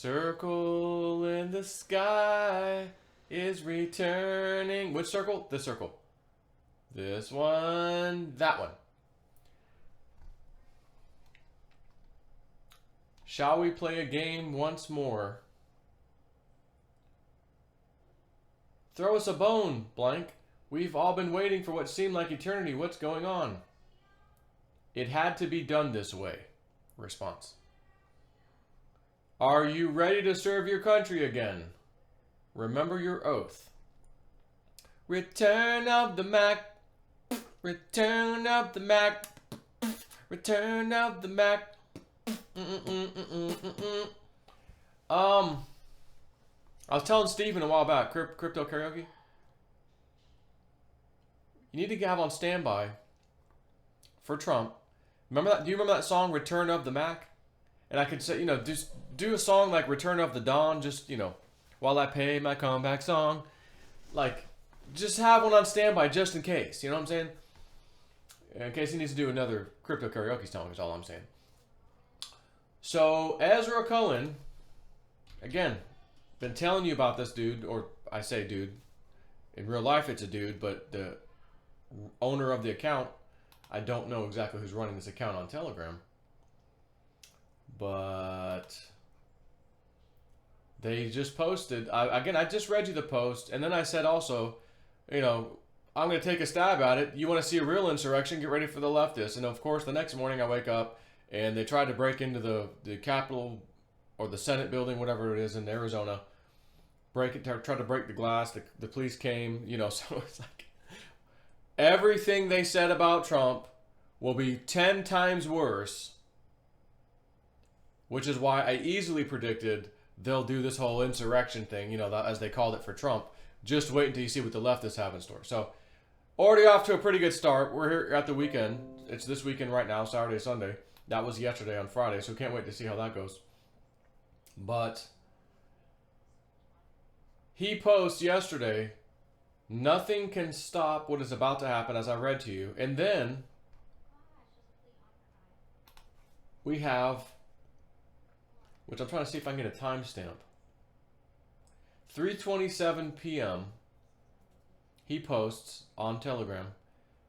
circle in the sky is returning. Which circle? This circle. This one. That one. Shall we play a game once more? Throw us a bone, blank. We've all been waiting for what seemed like eternity. What's going on? It had to be done this way. Response. Are you ready to serve your country again? Remember your oath. Return of the Mac. Return of the Mac. Return of the Mac. I was telling Steven a while back, crypto karaoke. You need to have on standby for Trump. Remember that? Do you remember that song, Return of the Mac? And I could say, just do a song like Return of the Dawn, just, while I pay my comeback song. Like, just have one on standby just in case. You know what I'm saying? In case he needs to do another crypto karaoke song is all I'm saying. So, Ezra Cohen, again, been telling you about this dude, or I say dude. In real life it's a dude, but the owner of the account, I don't know exactly who's running this account on Telegram. But they just posted, I just read you the post, and then I said also, I'm going to take a stab at it. You want to see a real insurrection, get ready for the leftists. And of course, the next morning I wake up, and they tried to break into the Capitol, or the Senate building, whatever it is in Arizona. Tried to break the glass. The police came, so it's like, everything they said about Trump will be 10 times worse. Which is why I easily predicted they'll do this whole insurrection thing, as they called it for Trump. Just wait until you see what the leftists have in store. So, already off to a pretty good start. We're here at the weekend. It's this weekend right now, Saturday, Sunday. That was yesterday on Friday, so can't wait to see how that goes. But he posts yesterday, nothing can stop what is about to happen, as I read to you. And then we have, which I'm trying to see if I can get a timestamp. 3:27 p.m. He posts on Telegram,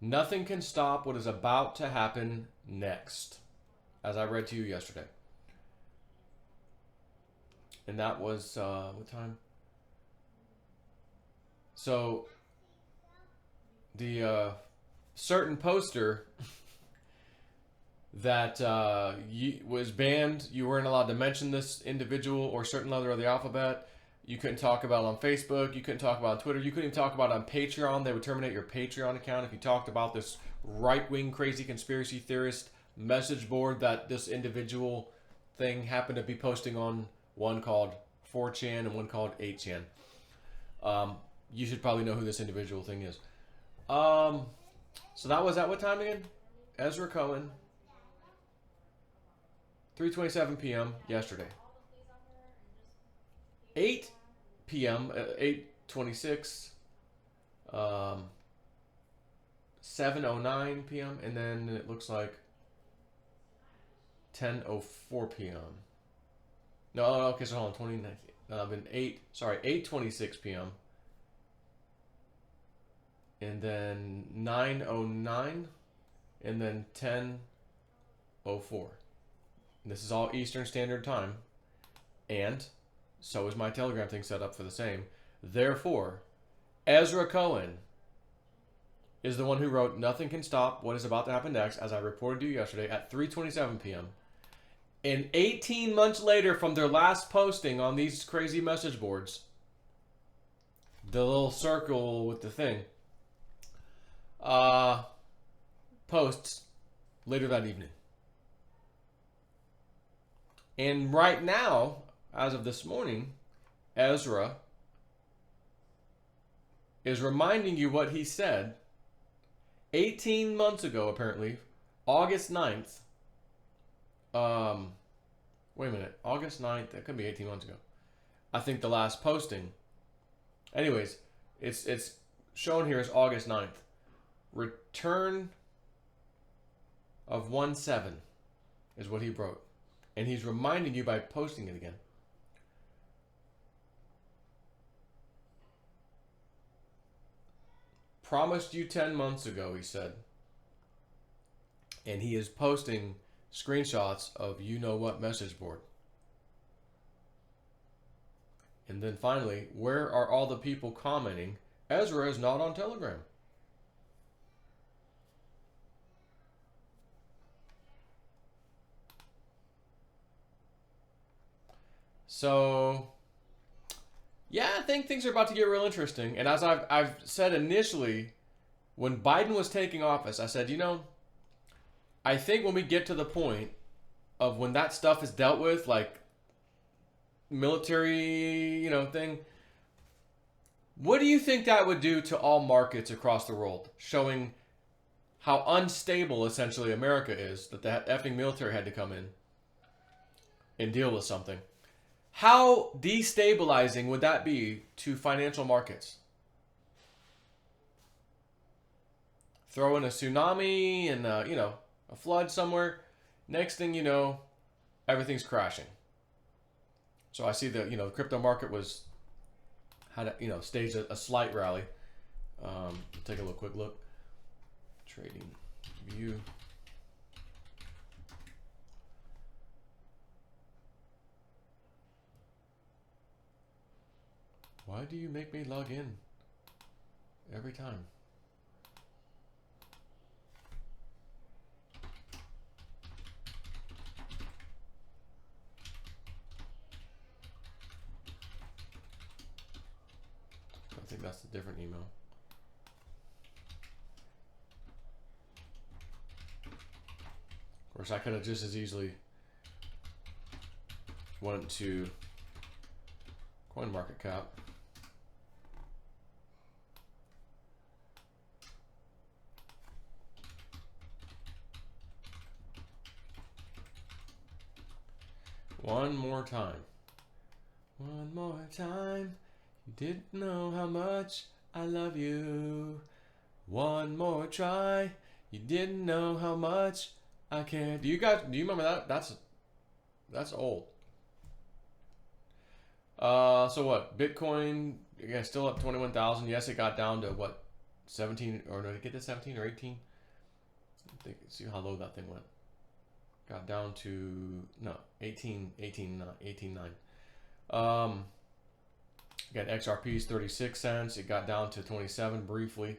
nothing can stop what is about to happen next, as I read to you yesterday. And that was, what time? So, the certain poster that was banned. You weren't allowed to mention this individual or certain letter of the alphabet. You couldn't talk about it on Facebook. You couldn't talk about it on Twitter. You couldn't even talk about it on Patreon. They would terminate your Patreon account if you talked about this right-wing crazy conspiracy theorist message board that this individual thing happened to be posting on, one called 4chan and one called 8chan. You should probably know who this individual thing is. So that was at what time again? Ezra Cohen. 3:27 p.m. yesterday. 8 p.m. 8:26. 7:09 p.m. and then it looks like 10:04 p.m. No, okay, so hold on. 29. Been 8:26 p.m. and then 9:09 and then 10:04. This is all Eastern Standard Time, and so is my Telegram thing set up for the same. Therefore, Ezra Cohen is the one who wrote, nothing can stop what is about to happen next, as I reported to you yesterday at 3:27 p.m. And 18 months later from their last posting on these crazy message boards, the little circle with the thing, posts later that evening. And right now, as of this morning, Ezra is reminding you what he said 18 months ago, apparently, August 9th. Wait a minute, August 9th, that could be 18 months ago. I think the last posting. Anyways, it's shown here as August 9th. Return of 1/7 is what he wrote. And he's reminding you by posting it again. promised you 10 months ago, he said. And he is posting screenshots of you-know-what message board. And then finally, where are all the people commenting, Ezra is not on Telegram? So, yeah, I think things are about to get real interesting. And as I've said initially, when Biden was taking office, I said, I think when we get to the point of when that stuff is dealt with, like military, thing, what do you think that would do to all markets across the world? Showing how unstable essentially America is, that the effing military had to come in and deal with something. How destabilizing would that be to financial markets? Throw in a tsunami and, a flood somewhere. Next thing you know, everything's crashing. So I see the crypto market staged a slight rally. Take a quick look. Trading view. Why do you make me log in every time? I think that's a different email. Of course, I could have just as easily went to CoinMarketCap. One more time. One more time. You didn't know how much I love you. One more try. You didn't know how much I care. Do you remember that? That's old. So what? Bitcoin, again, still up 21,000. Yes, it got down to what? 17, or no, did it get to 17 or 18? See how low that thing went. Got down to, no, 18.9. Again, XRP is 36 cents. It got down to 27 briefly.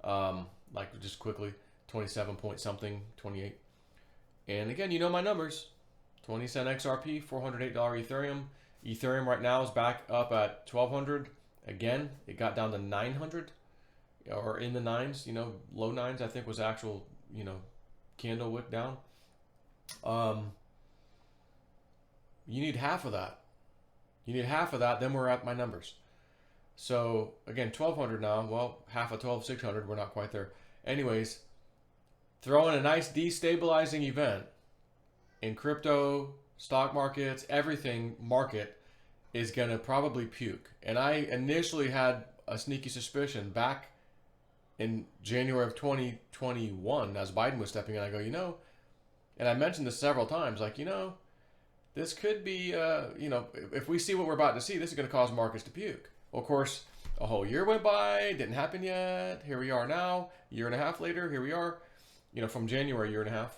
Just quickly, 27 point something, 28. And again, you know my numbers. 20 cent XRP, $408 Ethereum. Ethereum right now is back up at 1,200. Again, it got down to 900, or in the nines, low nines, I think was actual, candle wick down. You need half of that. Then we're at my numbers. So again, 1,200 now. Well, half of 12,600. We're not quite there. Anyways, throw in a nice destabilizing event in crypto, stock markets, everything market is gonna probably puke. And I initially had a sneaky suspicion back in January of 2021 as Biden was stepping in. I go, and I mentioned this several times, this could be, if we see what we're about to see, this is going to cause markets to puke. Well, of course, a whole year went by, didn't happen yet. Here we are now, year and a half later, here we are, from January, year and a half,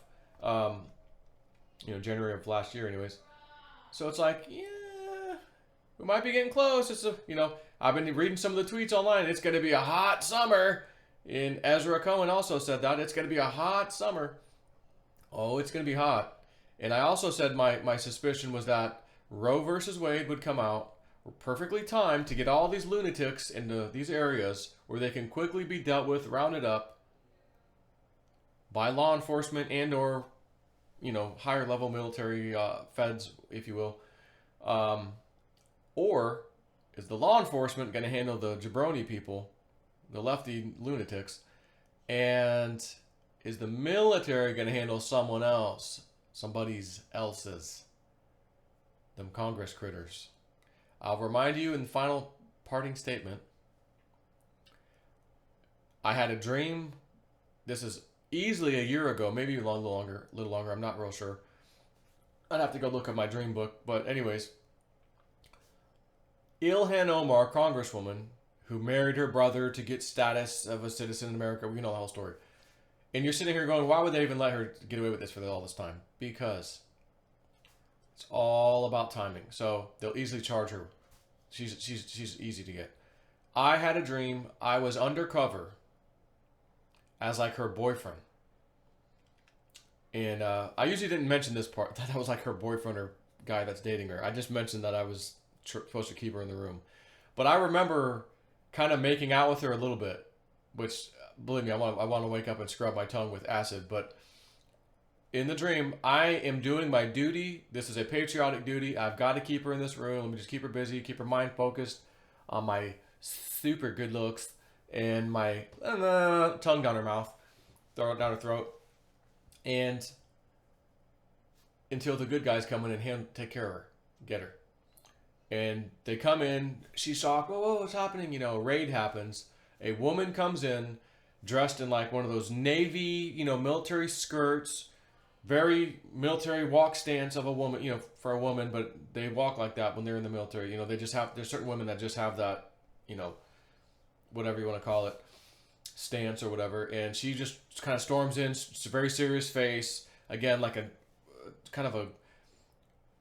January of last year anyways. So it's like, yeah, we might be getting close. It's I've been reading some of the tweets online. It's going to be a hot summer. And Ezra Cohen also said that it's going to be a hot summer. Oh, it's going to be hot. And I also said my suspicion was that Roe versus Wade would come out perfectly timed to get all these lunatics into these areas where they can quickly be dealt with, rounded up by law enforcement and or, higher level military feds, if you will. Or is the law enforcement going to handle the jabroni people, the lefty lunatics, and is the military going to handle someone else? Somebody else's. Them Congress critters. I'll remind you in the final parting statement. I had a dream. This is easily a year ago, maybe a little longer. I'm not real sure. I'd have to go look at my dream book. But anyways, Ilhan Omar, Congresswoman, who married her brother to get status of a citizen in America. We know the whole story. And you're sitting here going, why would they even let her get away with this for all this time? Because it's all about timing. So they'll easily charge her. She's easy to get. I had a dream. I was undercover as like her boyfriend. And I usually didn't mention this part, that I was like her boyfriend or guy that's dating her. I just mentioned that I was supposed to keep her in the room. But I remember kind of making out with her a little bit, which, believe me, I want to wake up and scrub my tongue with acid. But in the dream, I am doing my duty. This is a patriotic duty. I've got to keep her in this room. Let me just keep her busy, keep her mind focused on my super good looks and my tongue down her mouth, throw it down her throat. And until the good guys come in and take care of her, get her. And they come in, she's shocked, whoa, what's happening? You know, a raid happens. A woman comes in dressed in like one of those navy, military skirts, very military walk stance of a woman, for a woman, but they walk like that when they're in the military. There's certain women that just have that, whatever you want to call it, stance or whatever. And she just kind of storms in, it's a very serious face. Again, like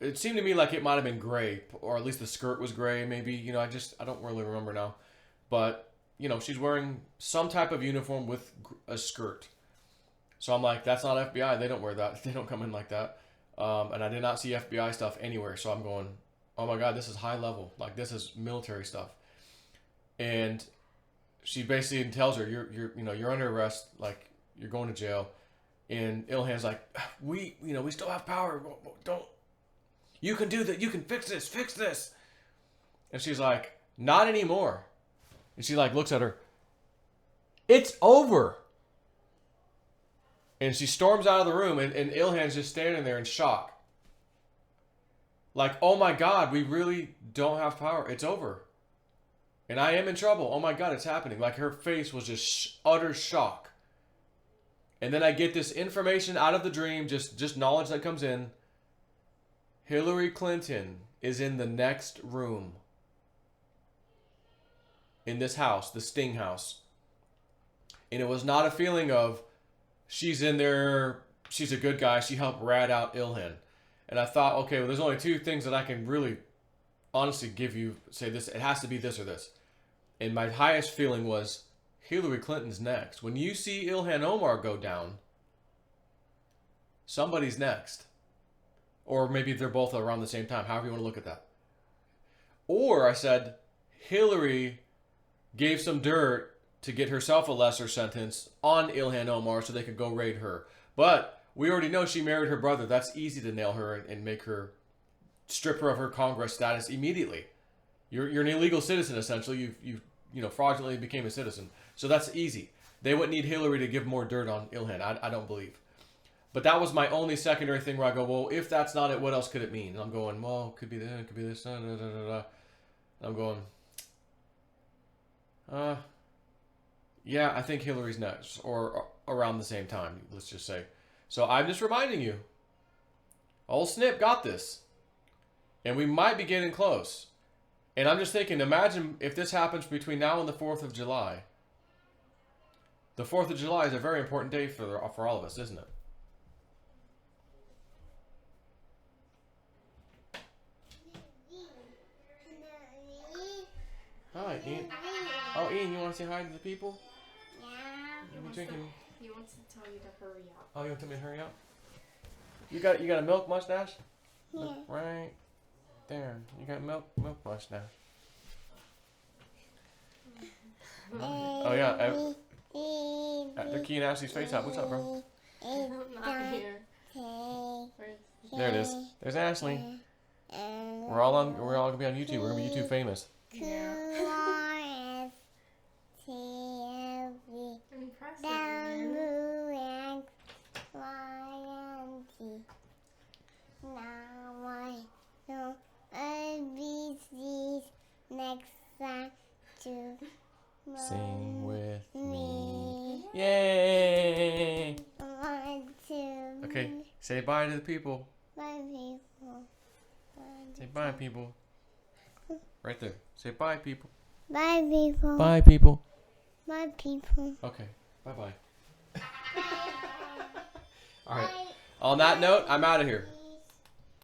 it seemed to me like it might have been gray, or at least the skirt was gray, maybe. I don't really remember now. But, she's wearing some type of uniform with a skirt. So I'm like, that's not FBI. They don't wear that. They don't come in like that. And I did not see FBI stuff anywhere. So I'm going, oh my God, this is high level. Like, this is military stuff. And she basically tells her, you're under arrest. Like, you're going to jail. And Ilhan's like, we still have power. Don't. You can do that. You can fix this. And she's like, not anymore. And she like looks at her. It's over. And she storms out of the room, and Ilhan's just standing there in shock. Like, oh my God, we really don't have power. It's over. And I am in trouble. Oh my God, it's happening. Like, her face was just utter shock. And then I get this information out of the dream, just knowledge that comes in. Hillary Clinton is in the next room. In this house, the Sting house. And it was not a feeling of, she's in there, she's a good guy, she helped rat out Ilhan. And I thought, okay, well, there's only two things that I can really honestly give you, say this, it has to be this or this. And my highest feeling was, Hillary Clinton's next. When you see Ilhan Omar go down, somebody's next. Or maybe they're both around the same time, however you want to look at that. Or I said, Hillary gave some dirt to get herself a lesser sentence on Ilhan Omar so they could go raid her. But we already know she married her brother. That's easy to nail her and make her, strip her of her Congress status immediately. You're an illegal citizen, essentially. You fraudulently became a citizen. So that's easy. They wouldn't need Hillary to give more dirt on Ilhan, I don't believe. But that was my only secondary thing where I go, well, if that's not it, what else could it mean? And I'm going, well, it could be that, it could be this, I'm going, yeah, I think Hillary's next, or around the same time, let's just say. So I'm just reminding you, old Snip got this. And we might be getting close. And I'm just thinking, imagine if this happens between now and the 4th of July. The 4th of July is a very important day for all of us, isn't it? Hi, Ian. Oh, Ian, you want to say hi to the people? Yeah. He wants to tell you to hurry up. Oh, you want to tell me to hurry up? You got a milk mustache? Yeah. Look right there. You got milk mustache. Oh yeah. They're keying Ashley's face out. What's up, bro? Not here. There it is. There's Ashley. We're all gonna be on YouTube. We're gonna be YouTube famous. Yeah. Impressive. Now I know ABC's next time to Sing with me. Yay! Okay, say bye to the people. Bye, people. Say bye, people. Right there. Say bye, people. Bye, people. Bye, people. Bye, people. Okay. Bye-bye. All right. On that note, I'm out of here.